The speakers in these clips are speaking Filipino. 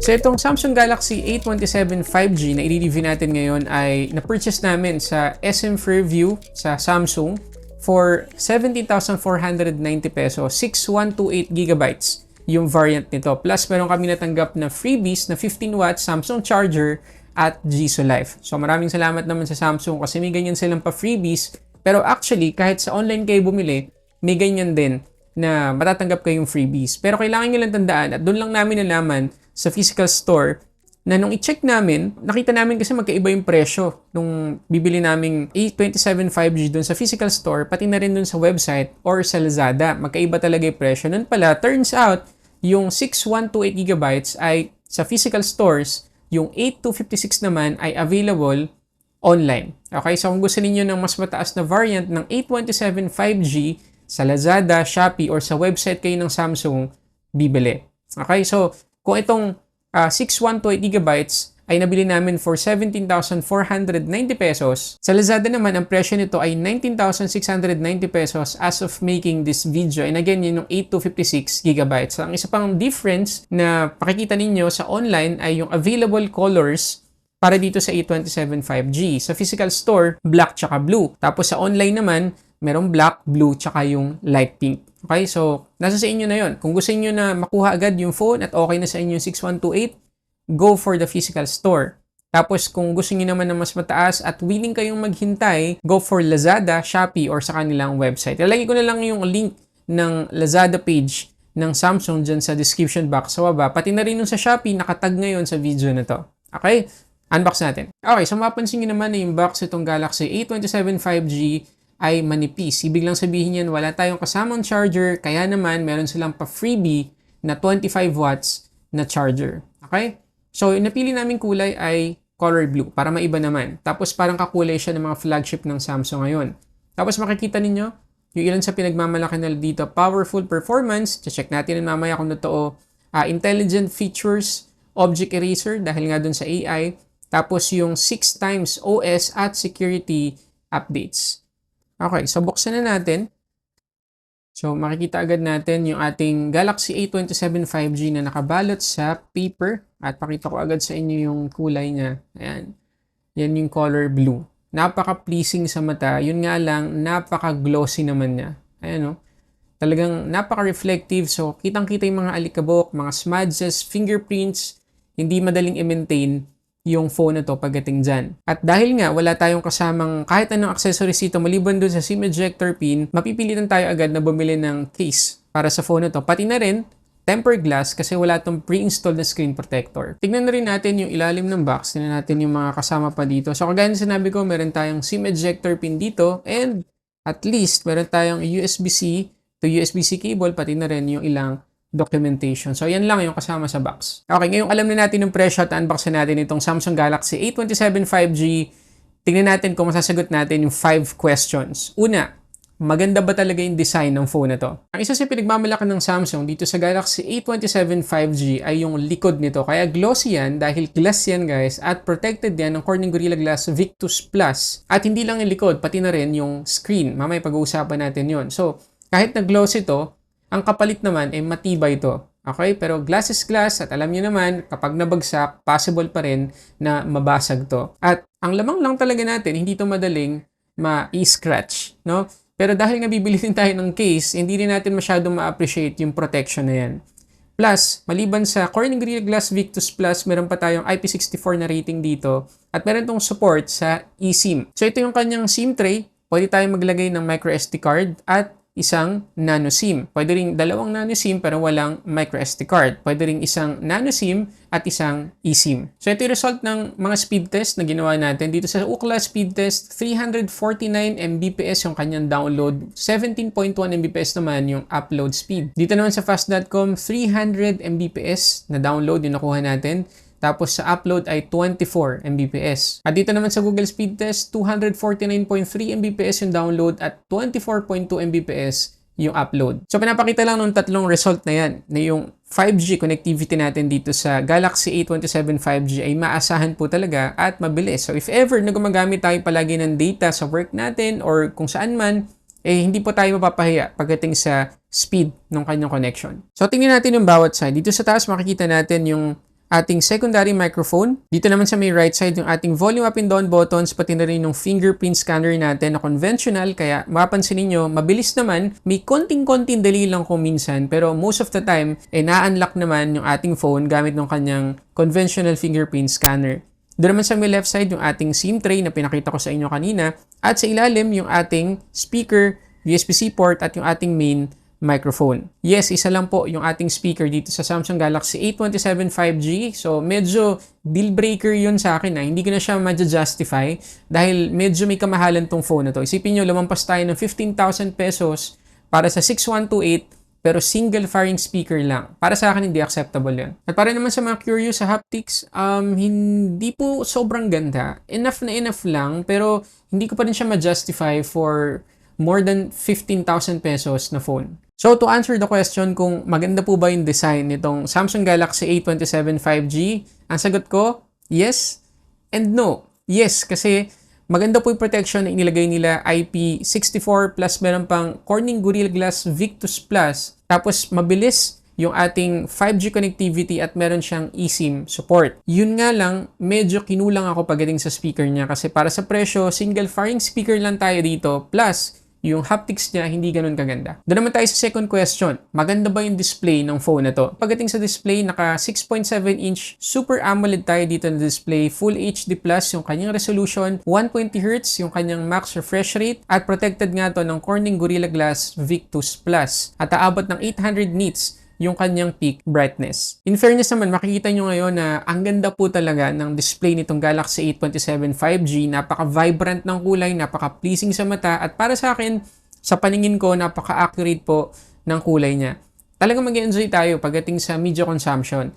So itong Samsung Galaxy A27 5G na i-review natin ngayon ay na-purchase namin sa SM Fairview sa Samsung for 17,490 pesos, 6128 gigabytes yung variant nito. Plus meron kami natanggap na freebies na 15 watts Samsung charger at Jisoo Life. So maraming salamat naman sa Samsung kasi may ganyan silang pa freebies. Pero actually kahit sa online kayo bumili, may ganyan din na matatanggap kayong freebies. Pero kailangan nyo lang tandaan at doon lang namin nalaman sa physical store na nung i-check namin, nakita namin kasi magkaiba yung presyo nung bibili naming A27 5G doon sa physical store, pati na rin doon sa website or sa Lazada. Magkaiba talaga yung presyo. Noon pala, turns out, yung 6128 gigabytes ay sa physical stores, yung 8256 naman ay available online. Okay, so kung gusto niyo ng mas mataas na variant ng A27 5G, sa Lazada, Shopee, or sa website kayo ng Samsung, bibili. Okay, so kung itong 6128 gigabytes ay nabili namin for 17,490 pesos, sa Lazada naman, ang presyo nito ay 19,690 pesos as of making this video. And again, yun yung 8256 gigabytes. So, ang isa pang difference na pakikita ninyo sa online ay yung available colors para dito sa A27 5G. Sa physical store, black tsaka blue. Tapos sa online naman, merong black, blue, tsaka yung light pink. Okay, so nasa sa inyo na yon. Kung gusto niyo na makuha agad yung phone at okay na sa inyo yung 6128, go for the physical store. Tapos kung gusto niyo naman na mas mataas at willing kayong maghintay, go for Lazada, Shopee, or sa kanilang website. Ilalagay ko na lang yung link ng Lazada page ng Samsung dyan sa description box sa baba. Pati na rin yung sa Shopee, nakatag ngayon sa video na to. Okay, unbox natin. Okay, so mapansin niyo naman na yung box itong Galaxy A27 5G ay manipis. Ibig lang sabihin yan, wala tayong kasamang charger, kaya naman meron silang pa freebie na 25 watts na charger. Okay? So, yung napili namin kulay ay color blue para maiba naman. Tapos parang kakulay siya ng mga flagship ng Samsung ngayon. Tapos makikita ninyo, yung ilan sa pinagmamalaki na dito, powerful performance, check natin mamaya kung totoo, intelligent features, object eraser dahil nga dun sa AI, tapos yung 6 times OS at security updates. Okay, so buksan na natin. So makikita agad natin yung ating Galaxy A27 5G na nakabalot sa paper. At pakita ko agad sa inyo yung kulay niya. Ayan. Yan yung color blue. Napaka-pleasing sa mata. Yun nga lang, napaka-glossy naman niya. Ayan o. Talagang napaka-reflective. So kitang-kita yung mga alikabok, mga smudges, fingerprints. Hindi madaling i-maintain yung phone na to pagdating dyan. At dahil nga wala tayong kasamang kahit anong accessories dito maliban dun sa SIM ejector pin, mapipilitan tayo agad na bumili ng case para sa phone na to. Pati na rin, tempered glass kasi wala tong pre-installed na screen protector. Tignan na rin natin yung ilalim ng box. Tignan natin yung mga kasama pa dito. So kagaya na sinabi ko, meron tayong SIM ejector pin dito and at least meron tayong USB-C to USB-C cable pati na rin yung ilang documentation. So, yan lang yung kasama sa box. Okay, ngayong alam na natin yung presyo at unboxin natin itong Samsung Galaxy A27 5G. Tingnan natin kung masasagot natin yung 5 questions. Una, maganda ba talaga yung design ng phone na to? Ang isa sa pinagmamalaki ng Samsung dito sa Galaxy A27 5G ay yung likod nito. Kaya glossy yan dahil glass yan guys at protected yan ng Corning Gorilla Glass Victus Plus. At hindi lang yung likod, pati na rin yung screen. Mamaya pag-uusapan natin yon. So, kahit na glossy to, ang kapalit naman ay matibay ito. Okay? Pero glass is glass at alam niyo naman, kapag nabagsak, possible pa rin na mabasag to. At ang lamang lang talaga natin, hindi to madaling ma-scratch. No? Pero dahil nga bibili din tayo ng case, hindi rin natin masyadong ma-appreciate yung protection na yan. Plus, maliban sa Corning Gorilla Glass Victus Plus, meron pa tayong IP64 na rating dito at meron tong support sa eSIM. So ito yung kanyang SIM tray. Pwede tayong maglagay ng microSD card at isang nano SIM. Pwede ring dalawang nano SIM pero walang microSD card. Pwede ring isang nano SIM at isang eSIM. So ito yung result ng mga speed test na ginawa natin. Dito sa Ookla speed test, 349 Mbps yung kanyang download. 17.1 Mbps naman yung upload speed. Dito naman sa fast.com, 300 Mbps na download yung nakuha natin. Tapos sa upload ay 24 Mbps. At dito naman sa Google Speed Test, 249.3 Mbps yung download at 24.2 Mbps yung upload. So pinapakita lang nung tatlong result na yan na yung 5G connectivity natin dito sa Galaxy A27 5G ay maasahan po talaga at mabilis. So if ever na gumagamit tayo palagi ng data sa work natin or kung saan man, hindi po tayo mapapahiya pagdating sa speed ng kanyang connection. So tingnan natin yung bawat side. Dito sa taas makikita natin yung ating secondary microphone. Dito naman sa may right side yung ating volume up and down buttons, pati na rin yung fingerprint scanner natin na conventional. Kaya mapapansin niyo mabilis naman. May konting-konting dali lang kung minsan, pero most of the time, na-unlock naman yung ating phone gamit ng kanyang conventional fingerprint scanner. Doon naman sa may left side yung ating SIM tray na pinakita ko sa inyo kanina. At sa ilalim yung ating speaker, USB-C port at yung ating main microphone. Yes, isa lang po yung ating speaker dito sa Samsung Galaxy A27 5G. So, medyo deal breaker yun sa akin. Hindi ko na siya ma-justify dahil medyo may kamahalan tong phone na to. Isipin nyo, lumampas tayo ng 15,000 pesos para sa 6128 pero single firing speaker lang. Para sa akin, hindi acceptable yun. At para naman sa mga curious sa haptics, hindi po sobrang ganda. Enough na enough lang, pero hindi ko pa rin siya ma-justify for more than 15,000 pesos na phone. So, to answer the question kung maganda po ba yung design nitong Samsung Galaxy A27 5G, ang sagot ko, yes and no. Yes, kasi maganda po yung protection na inilagay nila, IP64 plus meron pang Corning Gorilla Glass Victus Plus. Tapos, mabilis yung ating 5G connectivity at meron siyang eSIM support. Yun nga lang, medyo kinulang ako pagdating sa speaker niya kasi para sa presyo, single firing speaker lang tayo dito plus yung haptics niya hindi ganun kaganda. Doon naman tayo sa second question. Maganda ba yung display ng phone na to? Pagdating sa display, naka 6.7-inch Super AMOLED tayo dito na display. Full HD Plus yung kanyang resolution, 120Hz yung kanyang max refresh rate, at protected nga to ng Corning Gorilla Glass Victus Plus. At aabot ng 800 nits yung kanyang peak brightness. In fairness naman, makikita nyo ngayon na ang ganda po talaga ng display nitong Galaxy A27 5G. Napaka-vibrant ng kulay, napaka-pleasing sa mata, at para sa akin, sa paningin ko, napaka-accurate po ng kulay niya. Talagang mag-enjoy tayo pagdating sa media consumption.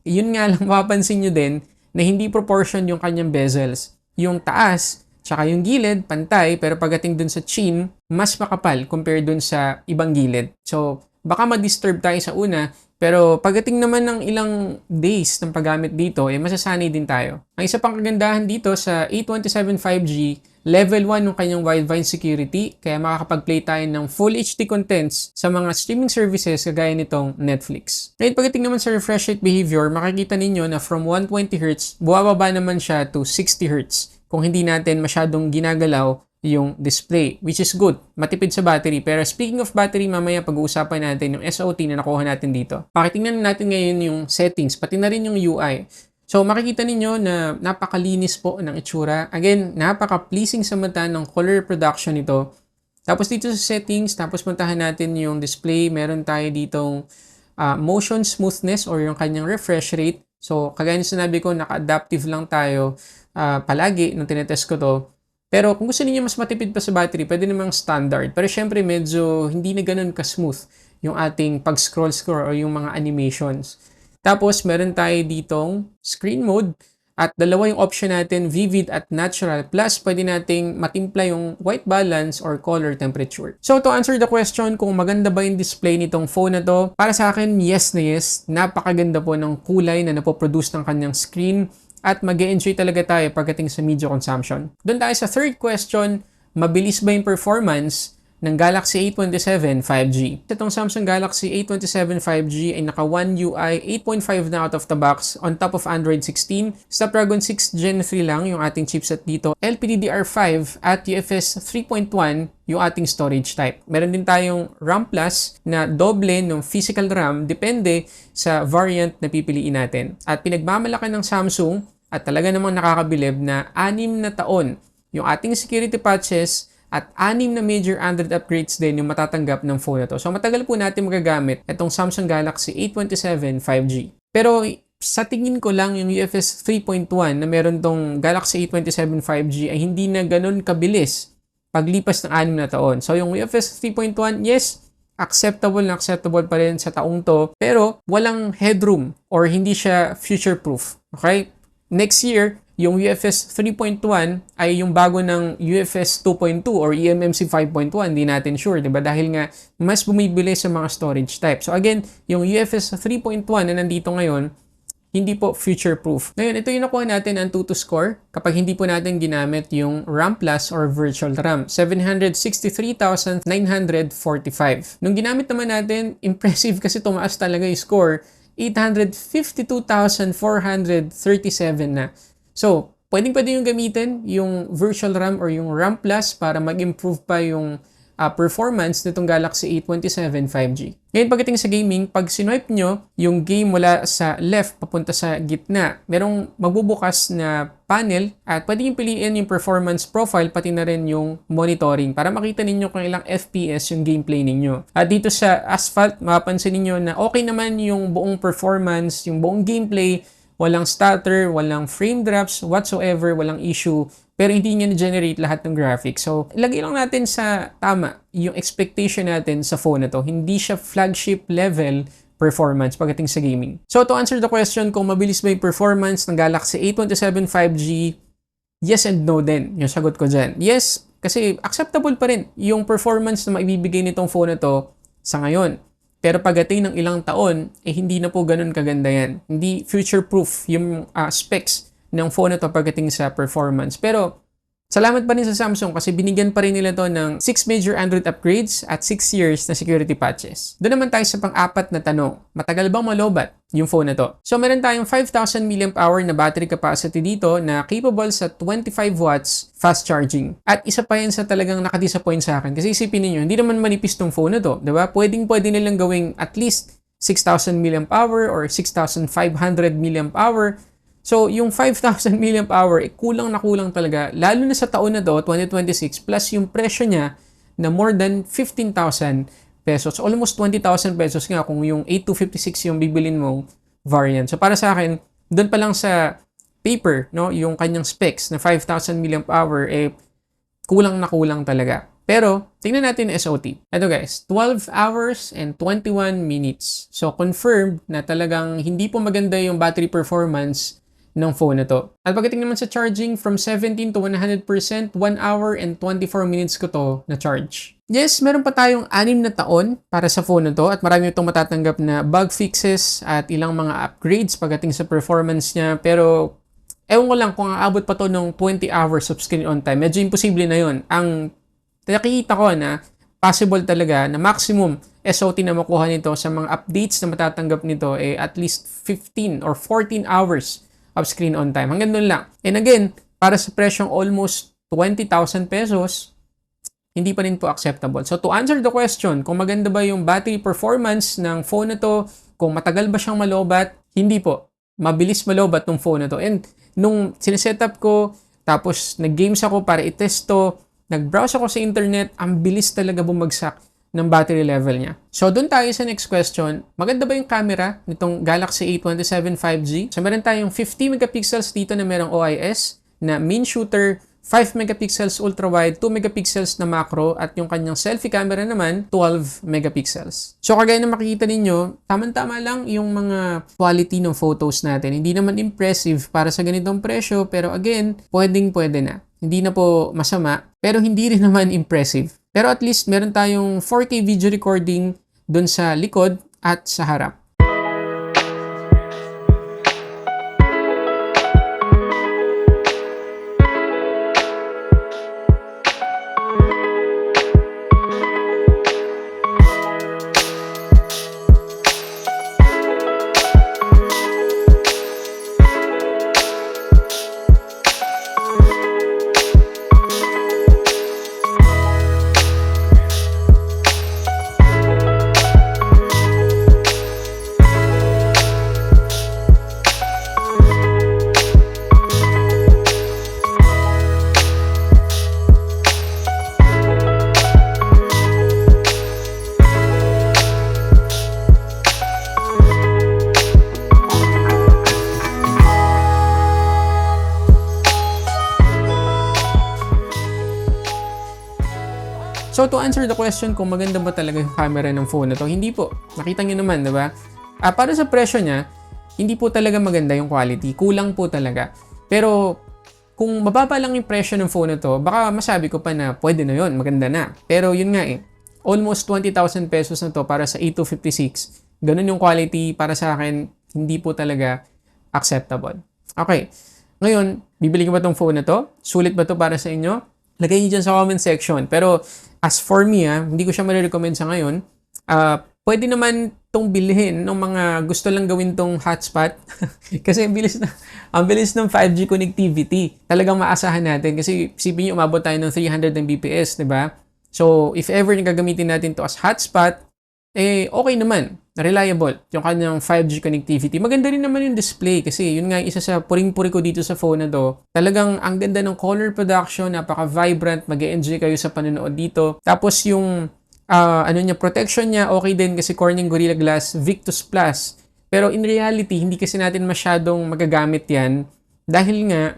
Yun nga lang, mapapansin nyo din na hindi proportion yung kanyang bezels. Yung taas, tsaka yung gilid, pantay, pero pagdating dun sa chin, mas makapal compared dun sa ibang gilid. So, baka ma-disturb tayo sa una, pero pagdating naman ng ilang days ng paggamit dito, masasanay din tayo. Ang isa pang kagandahan dito sa A27 5G, level 1 ng kanyang wideband security, kaya makakapag-play tayo ng full HD contents sa mga streaming services kagaya nitong Netflix. Ngayon, pagdating naman sa refresh rate behavior, makikita ninyo na from 120Hz, buwababa naman siya to 60Hz kung hindi natin masyadong ginagalaw yung display, which is good. Matipid sa battery. Pero speaking of battery, mamaya pag-uusapan natin yung SOT na nakuha natin dito. Pakitingnan natin ngayon yung settings, pati na rin yung UI. So, makikita ninyo na napakalinis po ng itsura. Again, napaka-pleasing sa mata ng color production nito. Tapos dito sa settings, tapos puntahan natin yung display. Meron tayo ditong motion smoothness or yung kanyang refresh rate. So, kagaya na sinabi ko, naka-adaptive lang tayo palagi nung tinetest ko to. Pero kung gusto niyo mas matipid pa sa battery, pwede namang standard. Pero syempre medyo hindi na ganun ka-smooth yung ating pag-scroll o yung mga animations. Tapos meron tayo ditong screen mode at dalawa yung option natin, vivid at natural. Plus pwede nating matimpla yung white balance or color temperature. So to answer the question kung maganda ba yung display nitong phone na to, para sa akin yes na yes. Napakaganda po ng kulay na napoproduce ng kanyang screen. At mag-e-enjoy talaga tayo pagdating sa media consumption. Doon tayo sa third question, mabilis ba yung performance ng Galaxy A27 5G? Itong Samsung Galaxy A27 5G ay naka One UI 8.5 na out of the box on top of Android 16. Snapdragon 6 Gen 3 lang yung ating chipset dito. LPDDR5 at UFS 3.1 yung ating storage type. Meron din tayong RAM Plus na doble ng physical RAM depende sa variant na pipiliin natin. At pinagmamalaki ng Samsung at talaga namang nakakabilib na 6 na taon yung ating security patches at 6 na major Android upgrades din yung matatanggap ng phone na to. So matagal po natin magagamit itong Samsung Galaxy A27 5G. Pero sa tingin ko lang yung UFS 3.1 na meron tong Galaxy A27 5G ay hindi na ganun kabilis paglipas ng 6 na taon. So yung UFS 3.1, yes, acceptable pa rin sa taong to, pero walang headroom or hindi siya future-proof. Okay? Next year, yung UFS 3.1 ay yung bago ng UFS 2.2 or eMMC 5.1. Hindi natin sure, diba? Dahil nga, mas bumibili sa mga storage type. So again, yung UFS 3.1 na nandito ngayon, hindi po future-proof. Ngayon, ito yung nakuha natin ang Antutu score kapag hindi po natin ginamit yung RAM Plus or Virtual RAM. 763,945. Nung ginamit naman natin, impressive kasi tumaas talaga yung score. 852,437 na. So, pwede yung gamitin yung virtual RAM or yung RAM Plus para mag-improve pa yung performance nitong Galaxy A27 5G. Ngayon pagdating sa gaming, pag swipe nyo yung game mula sa left papunta sa gitna, merong magbubukas na panel at pwede nyo piliin yung performance profile pati na rin yung monitoring para makita ninyo kung ilang FPS yung gameplay ninyo. At dito sa Asphalt, mapapansin ninyo na okay naman yung buong performance, yung buong gameplay, walang stutter, walang frame drops whatsoever, walang issue. Pero hindi niya na-generate lahat ng graphics. So, ilagay lang natin sa tama yung expectation natin sa phone na to. Hindi siya flagship level performance pagdating sa gaming. So, to answer the question kung mabilis ba yung performance ng Galaxy A27 5G, yes and no din yung sagot ko dyan. Yes, kasi acceptable pa rin yung performance na maibibigay nitong phone na to sa ngayon. Pero pagdating ng ilang taon, hindi na po ganun kaganda yan. Hindi future-proof yung specs ng phone na to pagdating sa performance. Pero, salamat pa rin sa Samsung kasi binigyan pa rin nila to ng 6 major Android upgrades at 6 years na security patches. Doon naman tayo sa pang-apat na tanong. Matagal bang malobat yung phone na to? So, meron tayong 5,000 mAh na battery capacity dito na capable sa 25 watts fast charging. At isa pa yan sa talagang nakadisappoint sa akin. Kasi isipin niyo, hindi naman manipis tong phone na to. Diba? Pwede nilang gawing at least 6,000 mAh or 6,500 mAh. So, yung 5,000 mAh, kulang na kulang talaga, lalo na sa taon na to, 2026, plus yung presyo niya na more than 15,000 pesos. Almost 20,000 pesos nga kung yung 8256 yung bibilin mo variant. So, para sa akin, doon pa lang sa paper, no, yung kanyang specs na 5,000 mAh, kulang na kulang talaga. Pero, tingnan natin yung SOT. Ito guys, 12 hours and 21 minutes. So, confirmed na talagang hindi po maganda yung battery performance ng phone na to. At pagdating naman sa charging, from 17 to 100%, 1 hour and 24 minutes ko to na charge. Yes, meron pa tayong 6 na taon para sa phone na to at marami itong matatanggap na bug fixes at ilang mga upgrades pagdating sa performance niya. Pero, ewan ko lang kung aabot pa to ng 20 hours of screen on time. Medyo imposible na yon. Ang nakikita ko na possible talaga na maximum SOT na makuha nito sa mga updates na matatanggap nito at least 15 or 14 hours of screen on time. Hanggang doon lang. And again, para sa presyong almost 20,000 pesos, hindi pa rin po acceptable. So to answer the question, kung maganda ba yung battery performance ng phone na to, kung matagal ba siyang malobat, hindi po. Mabilis malobat ng phone na to. And nung sinesetup ko, tapos nag-games ako para i-test to, nag-browse ako sa internet, ang bilis talaga bumagsak ng battery level niya. So, doon tayo sa next question. Maganda ba yung camera nitong Galaxy A27 5G? So, meron tayong 50 megapixels dito na merong OIS na main shooter, 5 megapixels ultra-wide, 2 megapixels na macro, at yung kanyang selfie camera naman, 12 megapixels. So, kagaya na makikita ninyo, tama-tama lang yung mga quality ng photos natin. Hindi naman impressive para sa ganitong presyo, pero again, pwedeng-pwede na. Hindi na po masama, pero hindi rin naman impressive. Pero at least meron tayong 4K video recording dun sa likod at sa harap. So to answer the question kung maganda ba talaga yung camera ng phone na to, hindi po. Nakita nyo naman, diba? Para sa presyo niya, hindi po talaga maganda yung quality. Kulang po talaga. Pero kung mababa lang yung presyo ng phone na to, baka masabi ko pa na pwede na yun, maganda na. Pero yun nga almost 20,000 pesos na to para sa A256. Ganun yung quality para sa akin, hindi po talaga acceptable. Okay, ngayon, bibili ko ba tong phone na to? Sulit ba to para sa inyo? Lagay niyo dyan sa comment section. Pero as for me, hindi ko siya marirecommend sa ngayon. Pwede naman tong bilhin ng mga gusto lang gawin tong hotspot. Kasi ang bilis ng 5G connectivity. Talagang maasahan natin kasi isipin niyo umabot tayo ng 300 Mbps, 'di ba? So, if ever gagamitin natin to as hotspot, okay naman. Reliable yung kanyang 5G connectivity. Maganda rin naman yung display kasi yun nga isa sa puring-puri ko dito sa phone na to. Talagang ang ganda ng color production, napaka-vibrant, mag-e-enjoy kayo sa panonood dito. Tapos yung protection niya, okay din kasi Corning Gorilla Glass Victus Plus. Pero in reality, hindi kasi natin masyadong magagamit yan dahil nga,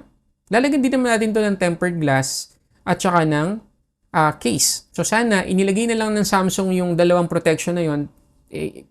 lalagyan din naman natin to ng tempered glass at saka ng case. So sana, inilagay na lang ng Samsung yung dalawang protection na yon,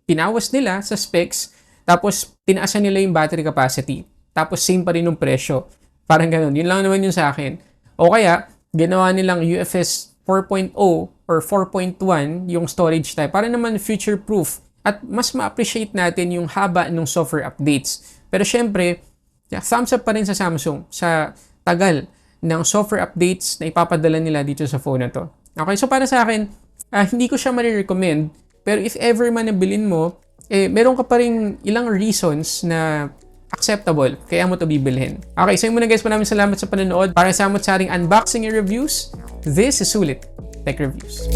pinawas nila sa specs, tapos tinaasan nila yung battery capacity. Tapos same pa rin yung presyo. Parang ganun. Yun lang naman yun sa akin. O kaya, ginawa nilang UFS 4.0 or 4.1 yung storage type para naman future-proof at mas ma-appreciate natin yung haba ng software updates. Pero syempre, thumbs up pa rin sa Samsung sa tagal ng software updates na ipapadala nila dito sa phone na to. Okay, so para sa akin, hindi ko siya marirecommend, pero if ever man nabilin mo, meron ka pa rin ilang reasons na acceptable kaya mo to bibilhin. Okay, so yun muna guys, maraming salamat sa panonood. Para sa ating unboxing and reviews, this is Sulit Tech Reviews.